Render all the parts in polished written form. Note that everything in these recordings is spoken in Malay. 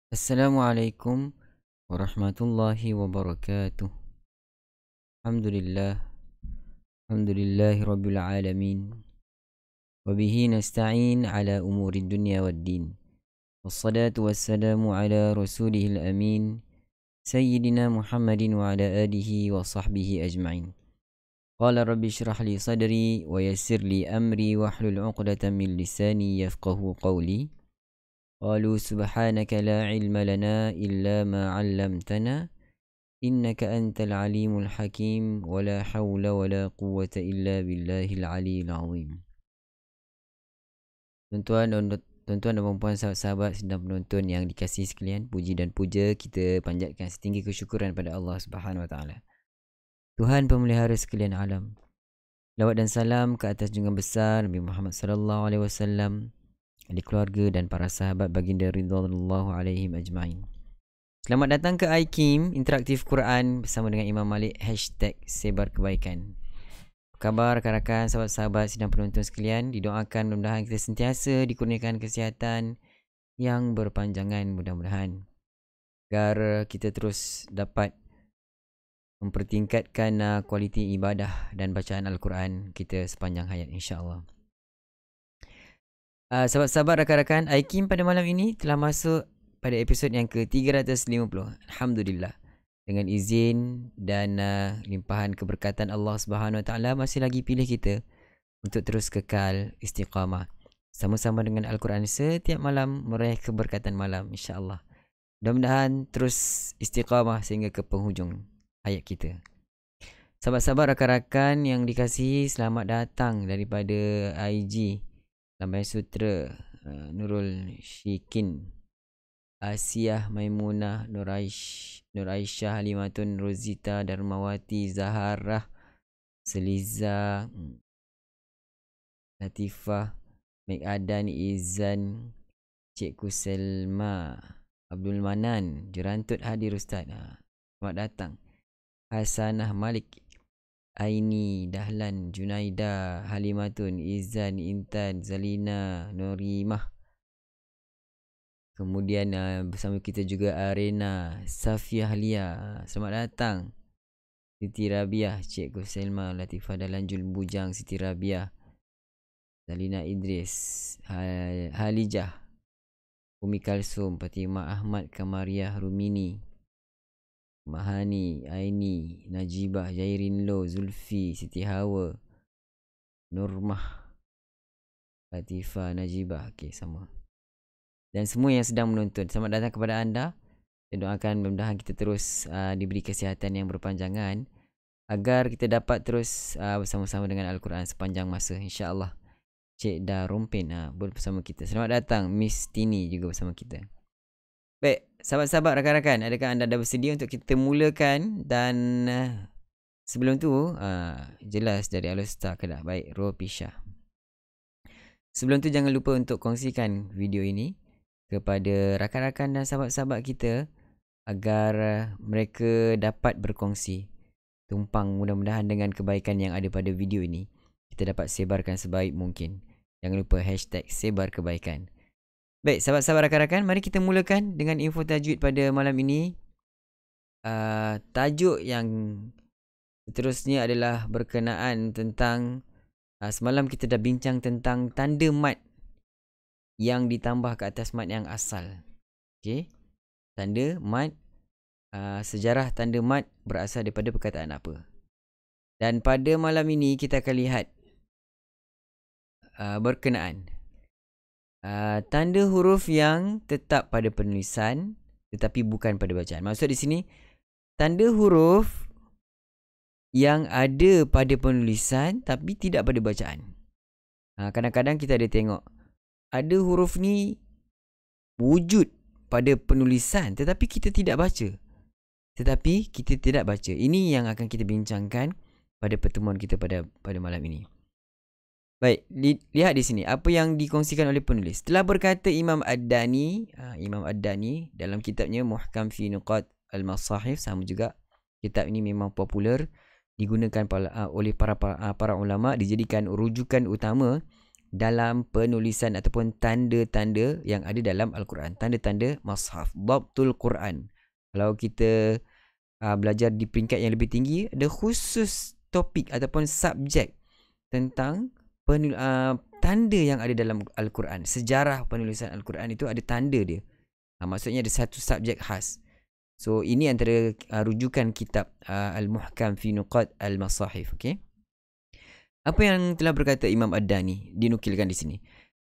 Assalamualaikum warahmatullahi wabarakatuh. Alhamdulillah, alhamdulillahi rabbil alamin. Wabihi nasta'in ala umuri dunya waddin. Wassalatu wassalamu ala rasulihil amin. Sayyidina Muhammadin wa ala alihi wa sahbihi ajma'in. Qala rabbi syrah li sadri wa yassir li amri wahlul 'uqdatam min lisani yafqahu qawli. Qalu subhanaka la ilma lana illa ma 'allamtana innaka antal alimul hakim wala hawla wala quwwata illa billahil aliyil azim. Tuan-tuan dan puan sahabat-sahabat sedang penonton yang dikasihi sekalian, puji dan puja kita panjatkan setinggi kesyukuran pada Allah Subhanahu wa taala, Tuhan pemelihara sekalian alam. Lawat dan salam ke atas junjungan besar Nabi Muhammad sallallahu alaihi wasallam, ahli keluarga dan para sahabat baginda ridwanullahu alaihim ajmain. Selamat datang ke iKim Interaktif Quran bersama dengan Imam Malik #sebarkebaikan. Apa khabar rakan-rakan, sahabat-sahabat sidang penonton sekalian? Didoakan mudah-mudahan kita sentiasa dikurniakan kesihatan yang berpanjangan mudah-mudahan, agar kita terus dapat mempertingkatkan kualiti ibadah dan bacaan Al-Quran kita sepanjang hayat, insya-Allah. Sahabat-sahabat, rakan-rakan, iKim pada malam ini telah masuk pada episod yang ke-350. Alhamdulillah. Dengan izin dan limpahan keberkatan Allah Subhanahu Wa Taala, masih lagi pilih kita untuk terus kekal istiqamah sama-sama dengan Al-Quran setiap malam, meraih keberkatan malam, insya-Allah. Mudah-mudahan terus istiqamah sehingga ke penghujung hayat kita. Sahabat-sahabat, rakan-rakan yang dikasihi, selamat datang daripada IG Lambai Sutra, Nurul Syikin, Asiyah, Maimunah, Nur Aisyah, Halimatun, Rozita, Darmawati, Zaharah, Seliza, Latifah, Mek Adan, Izan, Cikgu Selma, Abdul Manan, Jerantut hadir Ustaz. Selamat datang. Hasanah Malik, Aini, Dahlan, Junaida, Halimatun, Izan, Intan, Zalina, Norimah. Kemudian bersama kita juga Arena, Safia Halia. Selamat datang. Siti Rabiah, Cikgu Selma, Latifah Dalanjul Bujang, Siti Rabiah, Zalina Idris, Halijah, Umi Kalsum, Fatimah Ahmad, Kamariah Rumini, Mahani, Aini, Najibah, Jairin Lo, Zulfi, Siti Hawa, Nurmah, Latifah, Najibah. Okey, sama. Dan semua yang sedang menonton, selamat datang kepada anda. Dan doakan mudah-mudahan kita terus diberi kesihatan yang berpanjangan, agar kita dapat terus bersama-sama dengan Al-Quran sepanjang masa, insya-Allah. Cik Darumpin bersama kita. Selamat datang Miss Tini juga bersama kita. Baik, sahabat-sahabat, rakan-rakan, adakah anda dah bersedia untuk kita mulakan? Dan sebelum tu jelas dari Alustar Kedah. Baik, Ropisha. Sebelum tu jangan lupa untuk kongsikan video ini kepada rakan-rakan dan sahabat-sahabat kita, agar mereka dapat berkongsi tumpang, mudah-mudahan dengan kebaikan yang ada pada video ini kita dapat sebarkan sebaik mungkin. Jangan lupa #sebarkebaikan. Baik, sahabat-sahabat, rakan-rakan, mari kita mulakan dengan info tajwid pada malam ini. Tajuk yang seterusnya adalah berkenaan tentang semalam kita dah bincang tentang tanda mat yang ditambah ke atas mat yang asal. Okey. Tanda mat, sejarah tanda mat berasal daripada perkataan apa. Dan pada malam ini kita akan lihat berkenaan tanda huruf yang tetap pada penulisan tetapi bukan pada bacaan. Maksud di sini, tanda huruf yang ada pada penulisan tapi tidak pada bacaan. Kadang-kadang kita ada tengok ada huruf ni wujud pada penulisan tetapi kita tidak baca. Ini yang akan kita bincangkan pada pertemuan kita pada malam ini. Baik, lihat di sini apa yang dikongsikan oleh penulis. Telah berkata Imam Ad-Dani dalam kitabnya Muhkam fi Nuqat Al-Masahif, sama juga kitab ini memang popular, digunakan oleh para ulama, dijadikan rujukan utama dalam penulisan ataupun tanda-tanda yang ada dalam Al-Quran. Tanda-tanda mushaf, dhabtul Quran. Kalau kita belajar di peringkat yang lebih tinggi, ada khusus topik ataupun subjek tentang tanda yang ada dalam Al-Quran. Sejarah penulisan Al-Quran itu ada tanda dia. Maksudnya ada satu subjek khas. So ini antara rujukan kitab Al-Muhkam fi Nuqat Al-Masahif. Okay? Apa yang telah berkata Imam Ad-Dani dinukilkan di sini.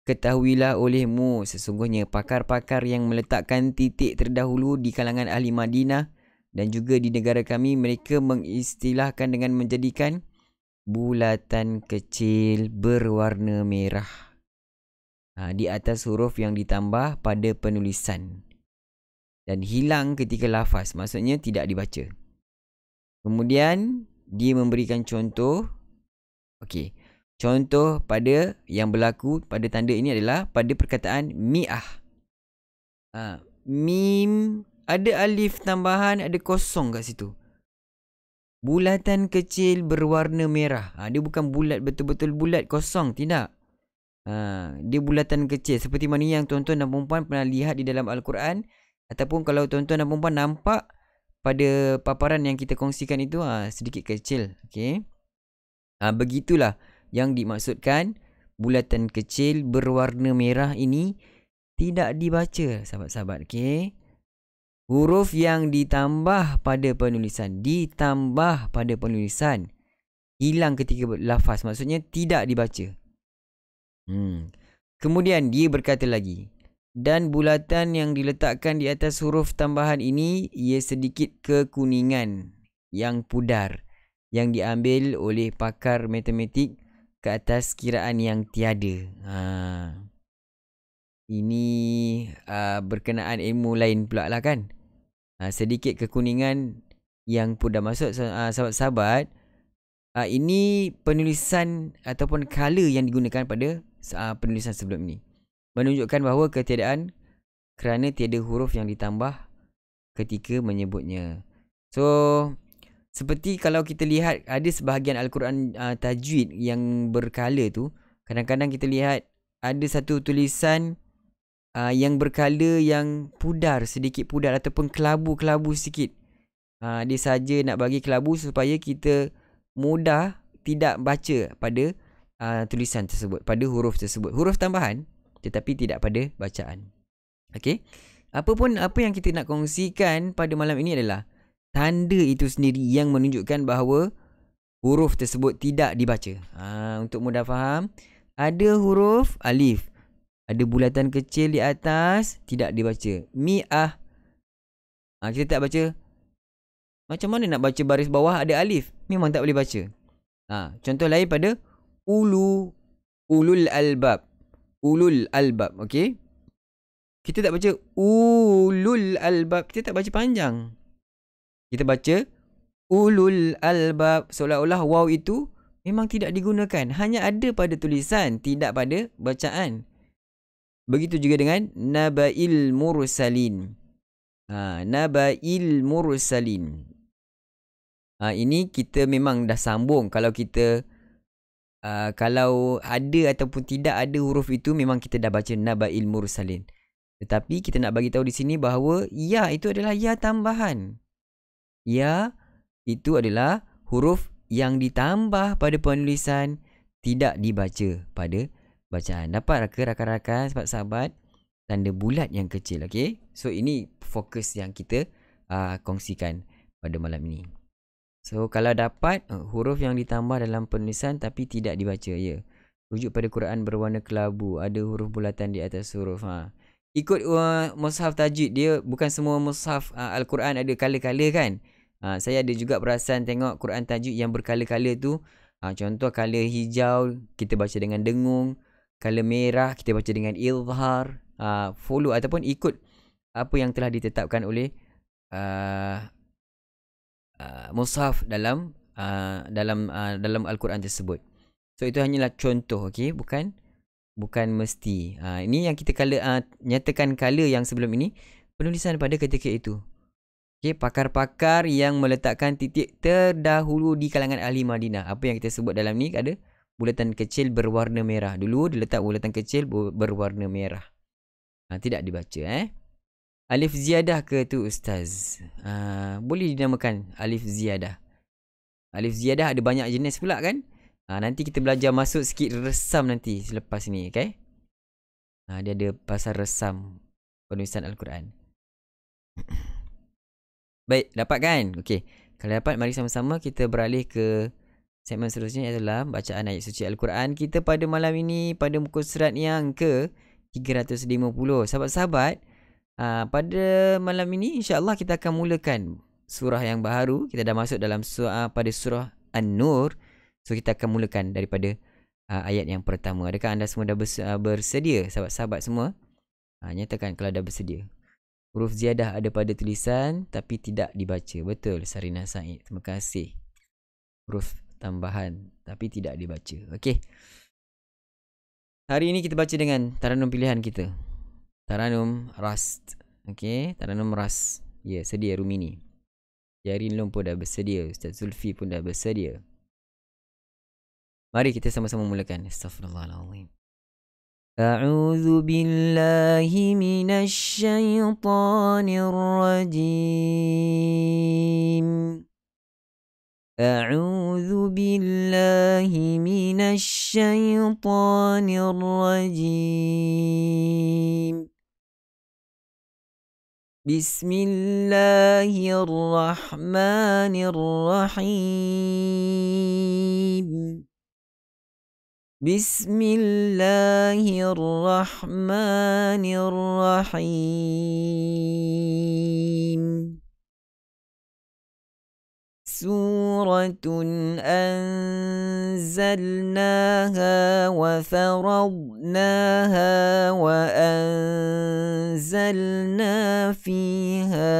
Ketahuilah olehmu sesungguhnya pakar-pakar yang meletakkan titik terdahulu di kalangan ahli Madinah dan juga di negara kami, mereka mengistilahkan dengan menjadikan bulatan kecil berwarna merah di atas huruf yang ditambah pada penulisan dan hilang ketika lafaz, maksudnya tidak dibaca. Kemudian dia memberikan contoh. Okey, contoh pada yang berlaku pada tanda ini adalah pada perkataan mi'ah. Mim ada alif tambahan, ada kosong kat situ. Bulatan kecil berwarna merah. Dia bukan bulat betul-betul bulat kosong, tidak. Dia bulatan kecil seperti mana yang tuan-tuan dan puan pernah lihat di dalam Al-Quran, ataupun kalau tuan-tuan dan puan nampak pada paparan yang kita kongsikan itu sedikit kecil. Okey. Begitulah yang dimaksudkan bulatan kecil berwarna merah ini tidak dibaca, sahabat-sahabat. Okey. Huruf yang ditambah pada penulisan, hilang ketika lafaz, maksudnya tidak dibaca. Kemudian dia berkata lagi, dan bulatan yang diletakkan di atas huruf tambahan ini ia sedikit kekuningan yang pudar yang diambil oleh pakar matematik ke atas kiraan yang tiada. Ini berkenaan ilmu lain pula lah kan. Sedikit kekuningan yang pudar. Maksud sahabat-sahabat, ini penulisan ataupun color yang digunakan pada penulisan sebelum ini, menunjukkan bahawa ketiadaan kerana tiada huruf yang ditambah ketika menyebutnya. So seperti kalau kita lihat ada sebahagian Al-Quran tajwid yang berkala tu, kadang-kadang kita lihat ada satu tulisan yang berkala yang pudar, sedikit pudar ataupun kelabu-kelabu sikit. Dia saja nak bagi kelabu supaya kita mudah tidak baca pada tulisan tersebut, pada huruf tersebut. Huruf tambahan tetapi tidak pada bacaan. Okey. Apa yang kita nak kongsikan pada malam ini adalah tanda itu sendiri yang menunjukkan bahawa huruf tersebut tidak dibaca. Untuk mudah faham, ada huruf alif, ada bulatan kecil di atas, tidak dibaca. Mi'ah, kita tak baca. Macam mana nak baca baris bawah ada alif? Memang tak boleh baca. Contoh lain pada ulul albab. Ulul albab, okey? Kita tak baca ulul albab, kita tak baca panjang. Kita baca ulul albab, seolah-olah waw itu memang tidak digunakan, hanya ada pada tulisan, tidak pada bacaan. Begitu juga dengan naba'il mursalin. Naba'il mursalin. Ini kita memang dah sambung. Kalau kita kalau ada ataupun tidak ada huruf itu, memang kita dah baca naba'il mursalin. Tetapi kita nak bagi tahu di sini bahawa ya itu adalah ya tambahan. Ya itu adalah huruf yang ditambah pada penulisan, tidak dibaca pada bacaan. Dapat ke rakan-rakan, sahabat-sahabat, tanda bulat yang kecil. Okay? So ini fokus yang kita kongsikan pada malam ini. So kalau dapat huruf yang ditambah dalam penulisan tapi tidak dibaca, ya. Rujuk pada Quran berwarna kelabu, ada huruf bulatan di atas huruf. Ikut mushaf tajwid, dia bukan semua mushaf Al-Quran ada color-color kan. Saya ada juga perasan tengok Quran tajwid yang berkala-kala tu. Contoh color hijau kita baca dengan dengung, color merah kita baca dengan izhar. Follow ataupun ikut apa yang telah ditetapkan oleh mushaf dalam Al-Quran tersebut. So itu hanyalah contoh, okey, bukan mesti. Ini yang kita nyatakan color yang sebelum ini penulisan pada ketika itu. Okay, pakar-pakar yang meletakkan titik terdahulu di kalangan ahli Madinah. Apa yang kita sebut dalam ni ada bulatan kecil berwarna merah. Dulu dia letak bulatan kecil berwarna merah. Tidak dibaca Alif ziyadah ke tu ustaz? Boleh dinamakan alif ziyadah. Alif ziyadah ada banyak jenis pula kan? Nanti kita belajar masuk sikit resam nanti selepas ni, okay? Dia ada pasal resam penulisan Al-Quran. Baik, dapat kan? Okey. Kalau dapat, mari sama-sama kita beralih ke segmen seterusnya, adalah bacaan ayat suci Al-Quran kita pada malam ini, pada muka surat yang ke 350. Sahabat-sahabat, pada malam ini insya-Allah kita akan mulakan surah yang baru. Kita dah masuk dalam pada surah An-Nur. So kita akan mulakan daripada ayat yang pertama. Adakah anda semua dah bersedia, sahabat-sahabat semua? Nyatakan kalau dah bersedia. Huruf ziyadah ada pada tulisan tapi tidak dibaca. Betul, Sarina Said. Terima kasih. Huruf tambahan tapi tidak dibaca. Okey. Hari ini kita baca dengan taranum pilihan kita. Taranum Rast. Okey, taranum Rast. Ya, sedia Rumini. Jarin Lom pun dah bersedia. Ustaz Zulfi pun dah bersedia. Mari kita sama-sama mulakan. Astaghfirullahaladzim. A'udzu billahi minasy syaithanir rajim. A'udzu billahi minasy syaithanir rajim. Bismillahirrahmanirrahim. Bismillahirrahmanirrahim. Suratun anzalnaha wa faradnaha wa anzalna fiha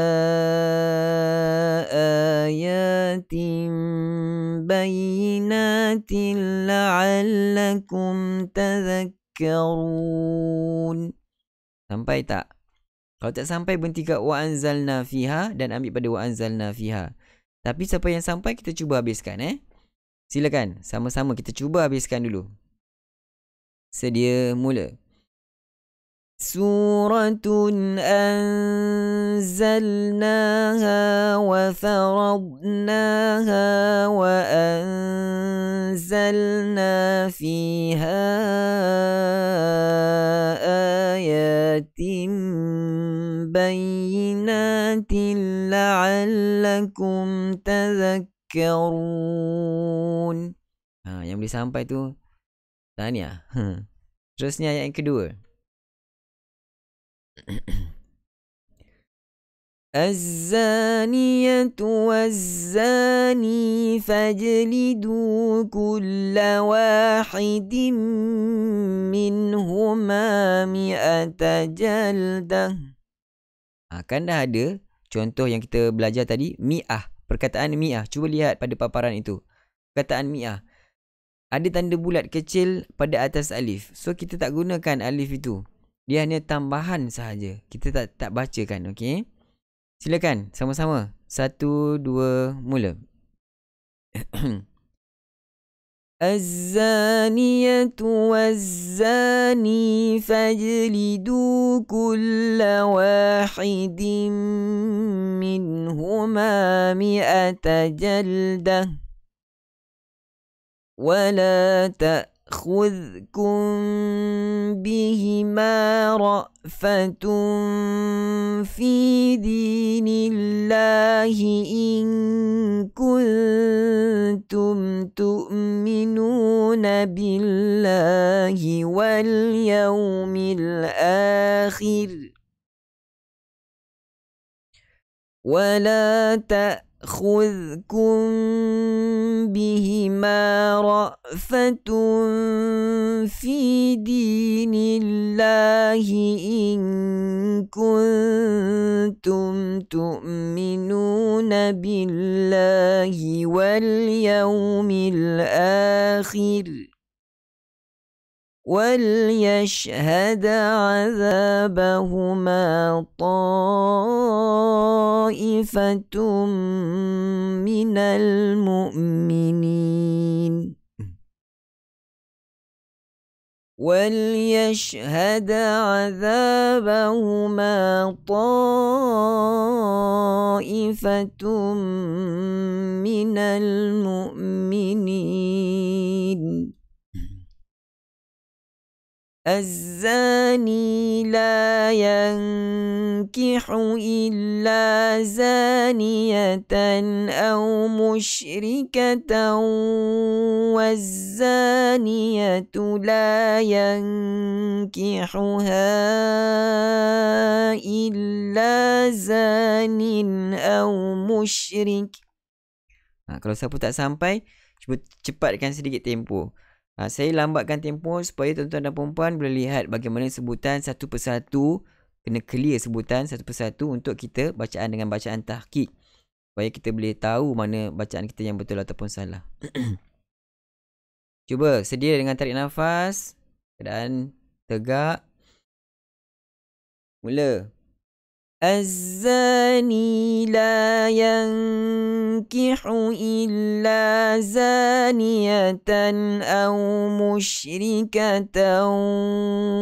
ayatin bayyinatin la'allakum tadhakkarun. Sampai tak? Kalau tak sampai, berhenti kat wa anzalna fiha dan ambil pada wa anzalna fiha. Tapi siapa yang sampai, kita cuba habiskan Silakan, sama-sama kita cuba habiskan dulu. Sedia, mula. Suratun anzalnaha wa faradnaha wa anzalna fiha ayatin bayyinatin la'allakum tadhakkarun. Yang boleh sampai tu tahniah. Terusnya ayat yang kedua. Az-zaniyatu waz-zani fajlidu kulla wahidin minhuma mi'ata jaldah. Kan dah ada contoh yang kita belajar tadi, mi'ah. Perkataan mi'ah. Cuba lihat pada paparan itu. Perkataan mi'ah. Ada tanda bulat kecil pada atas alif. So kita tak gunakan alif itu. Dia hanya tambahan sahaja. Kita tak bacakan, okey? Silakan sama-sama. 1, 2, mula. Az-zaniyatu waz-zani fajlidu kulla wahidin minhuma mi'ata jaldah. Wala تأخذكم بهما رأفة في دين الله إن كنتم تؤمنون بالله واليوم الآخر ولا تأخذكم بهما رأفة في دين الله إن كنتم تؤمنون بالله واليوم الآخر وليشهد عذابهما طائفة من المؤمنين. وليشهد عذابهما طائفة من المؤمنين الزاني لا ينكح إلا زانية أو مشركة والزانية لا ينكحها إلا زان أو مشرك. Kalau siapa tak sampai, cuba cepatkan sedikit tempoh. Saya lambatkan tempoh supaya tuan-tuan dan puan-puan boleh lihat bagaimana sebutan satu persatu. Kena clear sebutan satu persatu untuk kita bacaan dengan bacaan tahqiq, supaya kita boleh tahu mana bacaan kita yang betul ataupun salah. Cuba sedia dengan tarik nafas, keadaan tegak. Mula. الزاني لا ينكح إلا زانية أو مشركة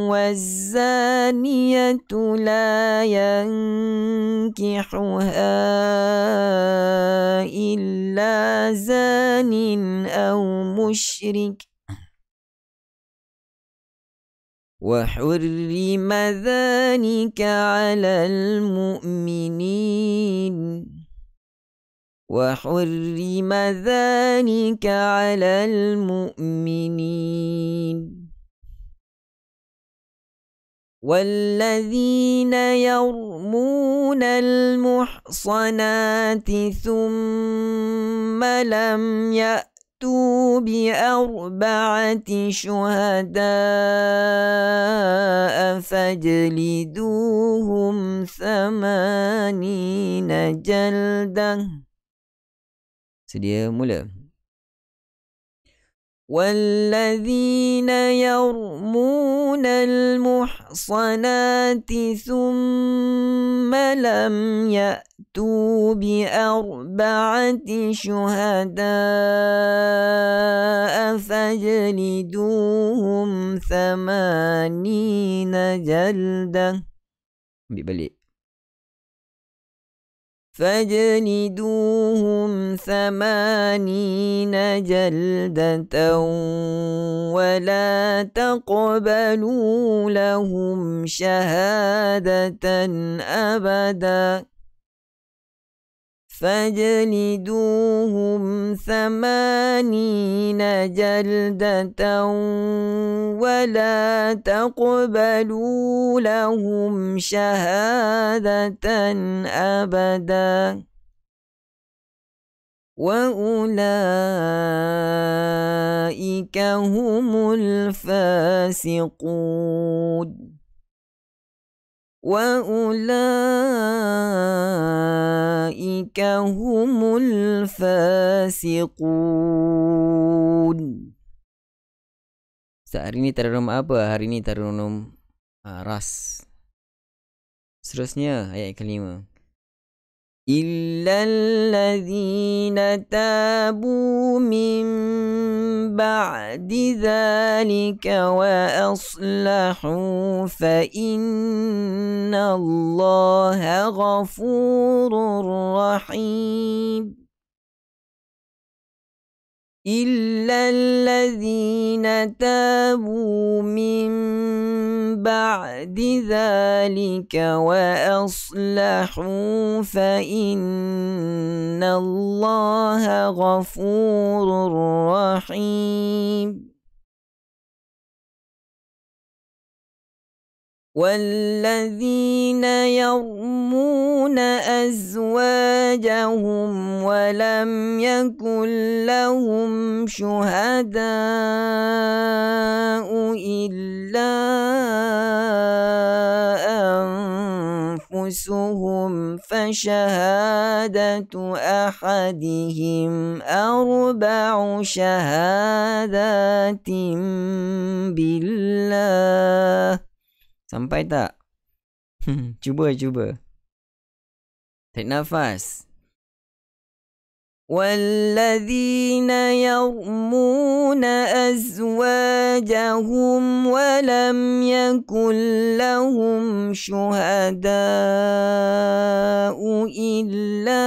والزانية لا ينكحها إلا زان أو مشرك وحرم ذلك على المؤمنين وحرم ذلك على المؤمنين والذين يرمون المحصنات ثم لم يأتوا بأربعة شهداء فاجلدوهم 80 جلدة. Sedia mula. والذين يرمون المحصنات ثم لم يأتوا بأربعة شهداء فاجلدوهم 80 جلدة. Ambil balik. فاجلدوهم 80 جلدة ولا تقبلوا لهم شهادة أبدا فاجلدوهم 80 جلدة ولا تقبلوا لهم شهادة أبدا وأولئك هم الفاسقون وأولئك هم الفاسقون. Hari ni tarunum apa? Hari ni tarunum ras. Seterusnya ayat kelima. إلا الذين تابوا من بعد ذلك وأصلحوا فإن الله غفور رحيم إلا الذين تابوا من بعد ذلك وأصلحوا فإن الله غفور رحيم والذين يرمون أزواجهم ولم يكن لهم شهداء إلا أنفسهم فشهادة أحدهم 4 شهادات بالله. Sampai tak? Cuba. Tarik nafas. والذين يرمون أزواجهم ولم يكن لهم شهداء إلا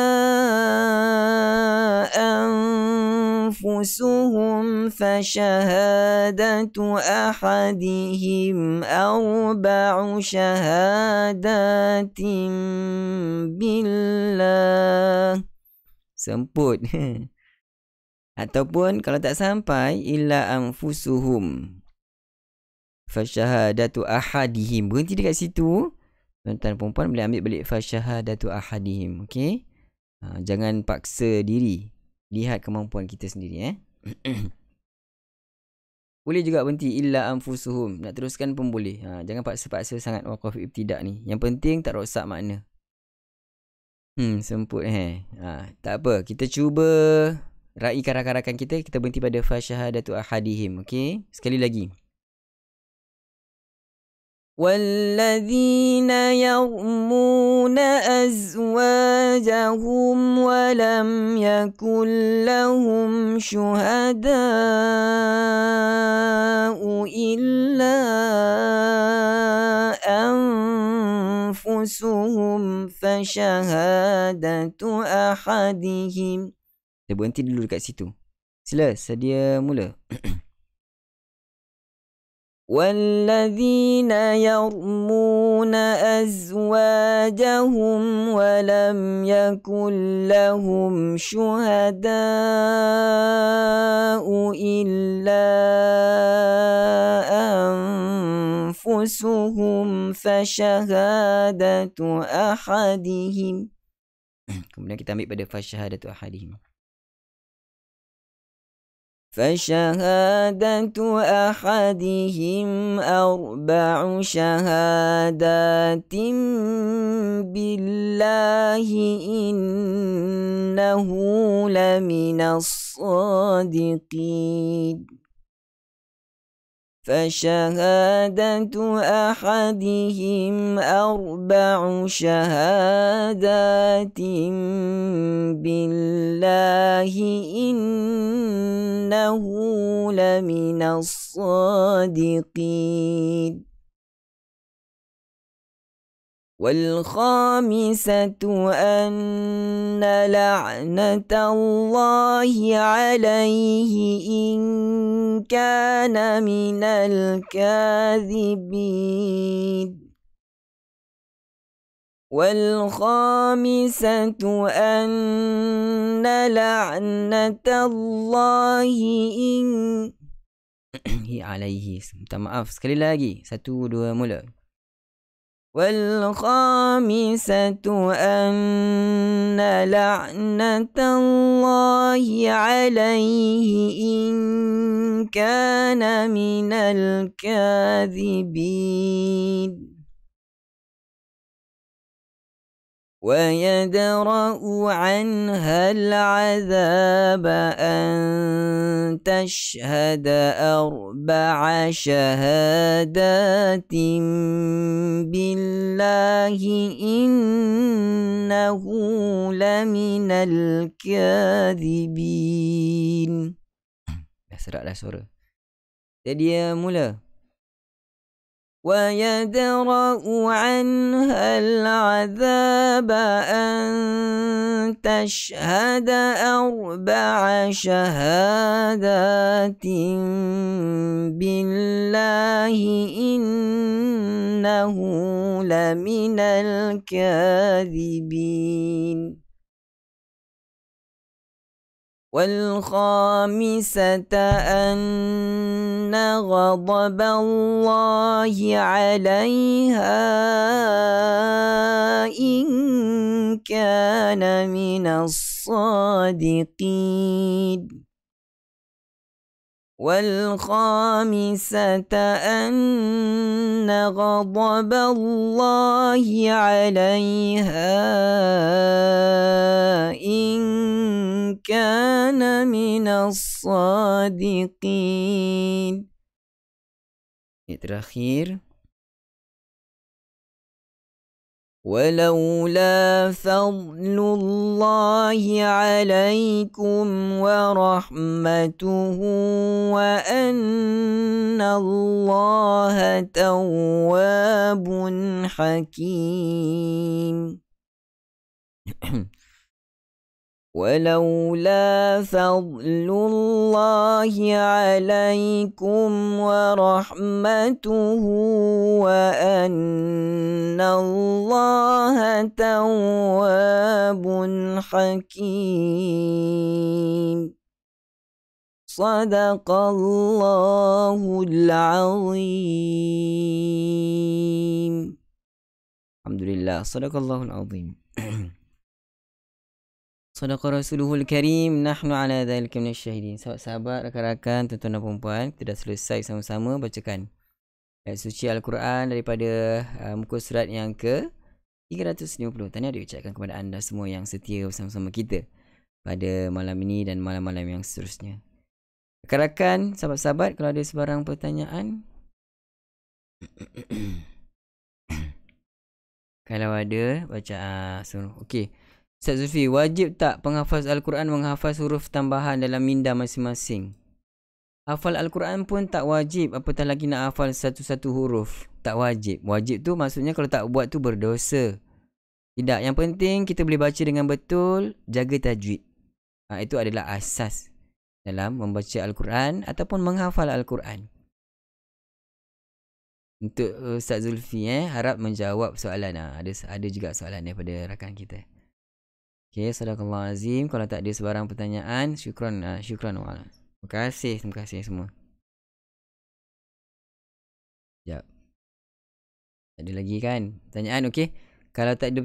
أنفسهم فشهادة أحدهم أربع شهادات بالله. Semput. Ataupun kalau tak sampai illa anfusuhum fasyahadatu ahadihim. Berhenti dekat situ. Tuan-tuan perempuan boleh ambil balik fasyahadatu ahadihim. Okey? Jangan paksa diri. Lihat kemampuan kita sendiri. Boleh juga berhenti illa anfusuhum. Nak teruskan pun boleh. Jangan paksa-paksa sangat waqaf ibtidak ni. Yang penting tak rosak makna. Semput tak apa, kita cuba raikan rakan-rakan kita. Kita berhenti pada fasyahadatu ahadihim. Okey, sekali lagi. والذين يرمون أزواجهم ولم يكن لهم شهداء إلا أنفسهم فشهادة أحدهم. Kita berhenti dulu dekat situ. Sila, sedia mula. والذين يرمون أزواجهم ولم يكن لهم شهداء إلا أنفسهم فشهادة أحدهم. Kemudian kita ambil pada fasyahadatu ahadihim. فشهادة أحدهم أربع شهادات بالله إنه لمن الصادقين. فشهادة أحدهم أربع شهادات بالله إنه لمن الصادقين. والخامسة أن لعنة الله عليه إن كان من الكاذبين. والخامسة أن لعنة الله إن عليه. Minta maaf sekali lagi. 1, 2 mula. والخامسة أن لعنة الله عليه إن كان من الكاذبين. ويدرأ عنها العذاب أن تشهد 4 شهادات بالله إنه لمن الكاذبين. Dah serak dah suara. Jadi mula. ويدرأ عنها العذاب أن تشهد 4 شهادات بالله إنه لمن الكاذبين. والخامسة أن غضب الله عليها إن كان من الصادقين. والخامسة أن غضب الله عليها إن كان من الصادقين. Terakhir. ولولا فضل الله عليكم ورحمته وأن الله تواب حكيم ولولا فضل الله عليكم ورحمته وأن الله تواب حكيم صدق الله العظيم. Alhamdulillah, sadaqallahul azim. Sadaqa Rasuluhul Karim. Nahnu ala dzalika minasyahidin. Sahabat-sahabat, rakan-rakan, tuan-tuan dan puan-puan, kita dah selesai sama-sama bacakan ayat suci Al-Quran daripada muka surat yang ke 350. Tahniah diucapkan kepada anda semua yang setia bersama-sama kita pada malam ini dan malam-malam yang seterusnya. Rakan-rakan, sahabat-sahabat, kalau ada sebarang pertanyaan kalau ada, baca suruh. Okey. Ustaz Zulfi, wajib tak penghafaz Al-Quran menghafaz huruf tambahan dalam minda masing-masing? Hafal Al-Quran pun tak wajib, apatah lagi nak hafal satu-satu huruf. Tak wajib. Wajib tu maksudnya kalau tak buat tu berdosa. Tidak, yang penting kita boleh baca dengan betul, jaga tajwid. Itu adalah asas dalam membaca Al-Quran ataupun menghafal Al-Quran. Untuk Ustaz Zulfi, harap menjawab soalan. Ada juga soalan daripada rakan kita. Okay, sadaqallahu azim. Kalau tak ada sebarang pertanyaan, syukran wa'ala. Terima kasih semua. Sekejap. Ada lagi kan pertanyaan? Okey. Kalau tak ada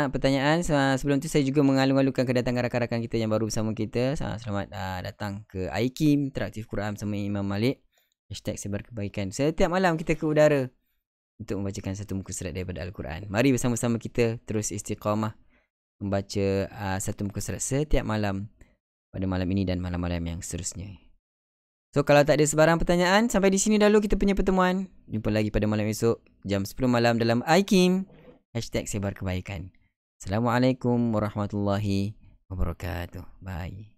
pertanyaan, sebelum tu saya juga mengalung-alungkan kedatangan rakan-rakan kita yang baru bersama kita. Selamat datang ke IKIM Interaktif Quran bersama Imam Malik. #sebar kebaikan. Setiap malam kita ke udara untuk membacakan satu muka surat daripada Al-Quran. Mari bersama-sama kita terus istiqamah membaca satu muka surat setiap malam pada malam ini dan malam-malam yang seterusnya. So kalau tak ada sebarang pertanyaan, sampai di sini dahulu kita punya pertemuan. Jumpa lagi pada malam esok jam 10 malam dalam IKIM #sebar kebaikan. Assalamualaikum warahmatullahi wabarakatuh. Bye.